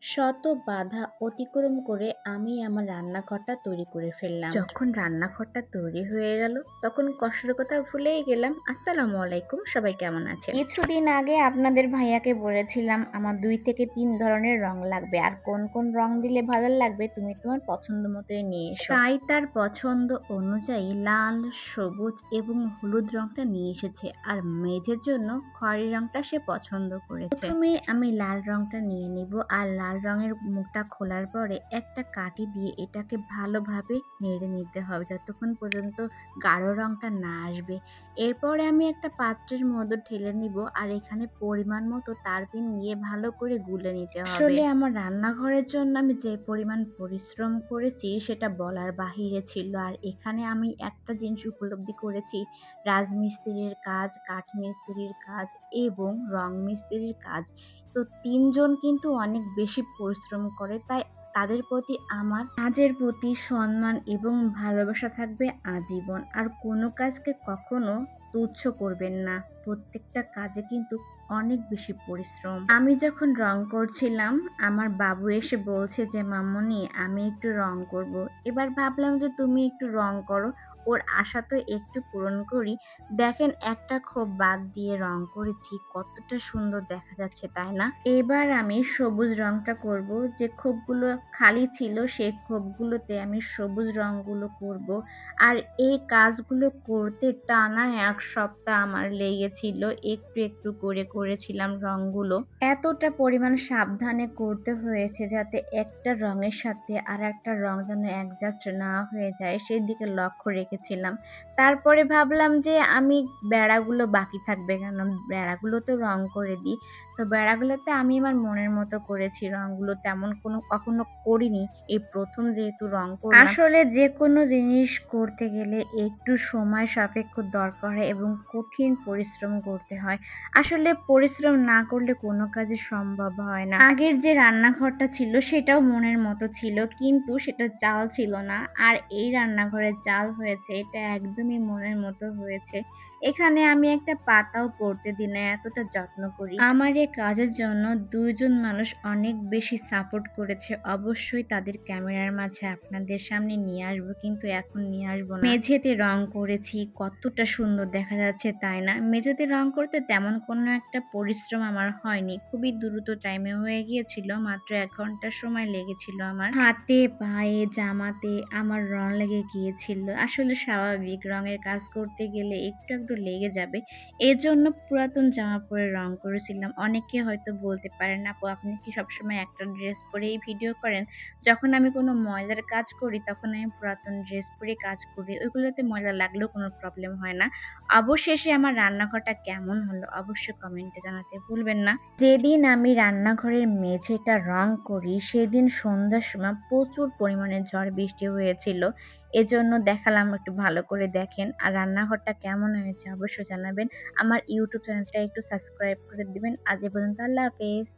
শত বাধা অতিক্রম করে আমি আমার রান্নাঘরটা তৈরি করে ফেললাম। যখন রান্নাঘরটা তৈরি হয়ে গেল তখন কষ্টের কথা ভুলেই গেলাম। আসসালামু আলাইকুম, সবাই কেমন আছেন? কিছুদিন আগে আপনাদের ভাইয়াকে বলেছিলাম আমার ২ থেকে ৩ ধরনের রং লাগবে, আর কোন কোন রং দিলে ভালো লাগবে তুমি তোমার পছন্দ মতোই নিয়ে এসো। তাই তার পছন্দ অনুযায়ী লাল, সবুজ এবং হলুদ রংটা নিয়ে এসেছে, আর মেঝের জন্য খয়েরি রংটা সে পছন্দ করেছে। প্রথমে আমি লাল রংটা নিয়ে নিব, আর লাল রঙের মুখটা খোলার পরে একটা কাঠি দিয়ে এটাকে ভালোভাবে নেড়ে নিতে হবে যতক্ষণ পর্যন্ত গাঢ় রংটা না আসবে। এরপরে আমি একটা পাত্রের মধ্যে ঢেলে নিব, আর এখানে পরিমাণ মতো তারপিন নিয়ে ভালো করে গুলে নিতে হবে। আসলে আমার রান্নাঘরের জন্য আমি যে পরিমাণ পরিশ্রম করেছি সেটা বলার বাহিরে ছিল। আর এখানে আমি একটা জিনিস উপলব্ধি করেছি, রাজমিস্ত্রির কাজ, কাঠমিস্ত্রির কাজ এবং রং মিস্ত্রির কাজ, তো ৩ জন কিন্তু অনেক বেশি পরিশ্রম করে। তাই তাদের প্রতি আমার কাজের প্রতি সম্মান এবং ভালোবাসা থাকবে আজীবন। আর কোনো কাজকে কখনো তুচ্ছ করবেন না। প্রত্যেকটা কাজে কিন্তু অনেক বেশি পরিশ্রম। আমি যখন রং করছিলাম আমার বাবু এসে বলছে যে, "মাম্মুনি আমি একটু রং করব।" এবার ভাবলাম যে তুমি একটু রং করো, ওর আশা তো একটু পূরণ করি। দেখেন একটা খোপ বাদ দিয়ে রং করেছি, কতটা সুন্দর দেখা যাচ্ছে তাই না? এবার আমি সবুজ রংটা করব। যে খোপগুলো খালি ছিল সেই খোপগুলোতে আমি সবুজ রংগুলো করব। আর এই কাজগুলো করতে টানা ১ সপ্তাহ আমার লেগেছিল। একটু একটু করে করেছিলাম রংগুলো। এতটা পরিমাণ সাবধানে করতে হয়েছে যাতে একটা রঙের সাথে আরেকটা রং যেন অ্যাডজাস্ট না হয়ে যায় সেদিকে লক্ষ্য রেখেছিলাম। তারপরে ভাবলাম যে আমি বেড়াগুলো বাকি থাকবে কেন? বেড়াগুলো তো রং করে দিই। তো বেড়াগুলোতে আমি আমার মনের মতো করেছি। রংগুলো তেমন কখনো করিনি। এই ১ম যেহেতু রং করলাম। আসলে যেকোনো জিনিস করতে গেলে একটু সময় সাপেক্ষ দরকার হয় এবং কঠিন পরিশ্রম করতে হয়। আসলে পরিশ্রম না করলে কোনো কাজই সম্ভব হয় না। আগের যে রান্নাঘরটা ছিল সেটাও মনের মতো ছিল, কিন্তু সেটার চাল ছিল না। আর এই রান্নাঘরের চাল হয়েছে, এটা একদমই মনের মতো হয়েছে। এখানে আমি একটা পাতাও পড়তে দিই না, এতটা যত্ন করি। আমার এই কাজের জন্য ২ জন মানুষ অনেক বেশি সাপোর্ট করেছে। অবশ্যই তাদের ক্যামেরার মাঝে আপনাদের সামনে নিয়ে আসবো, কিন্তু এখন নিয়ে আসবো না। মেঝেতে রং করেছি, কতটা সুন্দর দেখা যাচ্ছে তাই না? মেঝেতে রং করতে তেমন কোনো একটা পরিশ্রম আমার হয়নি। খুবই দ্রুত টাইমে হয়ে গিয়েছিল। মাত্র ১ ঘন্টা সময় লেগেছিল আমার। হাতে, পায়ে, জামাতে আমার রং লেগে গিয়েছিল। আসলে স্বাভাবিক, রঙের কাজ করতে গেলে একটু একটু লেগে যাবে। এজন্য পুরাতন জামা পরে রং করেছিলাম। অনেকে হয়তো বলতে পারেন, "আপু আপনি কি সবসময় একটা ড্রেস পরেই ভিডিও করেন?" যখন আমি কোনো ময়লার কাজ করি তখন আমি পুরাতন ড্রেস পরে কাজ করি। ওইগুলোতে ময়লা লাগলেও কোনো প্রবলেম হয় না। অবশেষে আমার রান্নাঘরটা কেমন হলো অবশ্যই কমেন্টে জানাতে ভুলবেন না। যেদিন আমি রান্নাঘরের মেঝেটা রং করি সেদিন সন্ধ্যার সময় প্রচুর পরিমাণে ঝড় বৃষ্টি হয়েছিল। এজন্য দেখালাম, একটু ভালো করে দেখেন। আর রান্নাঘরটা কেমন হয়েছে অবশ্যই জানাবেন। আমার ইউটিউব চ্যানেলটা একটু সাবস্ক্রাইব করে দিবেন। আজ এ পর্যন্ত, আল্লাহ হাফেজ।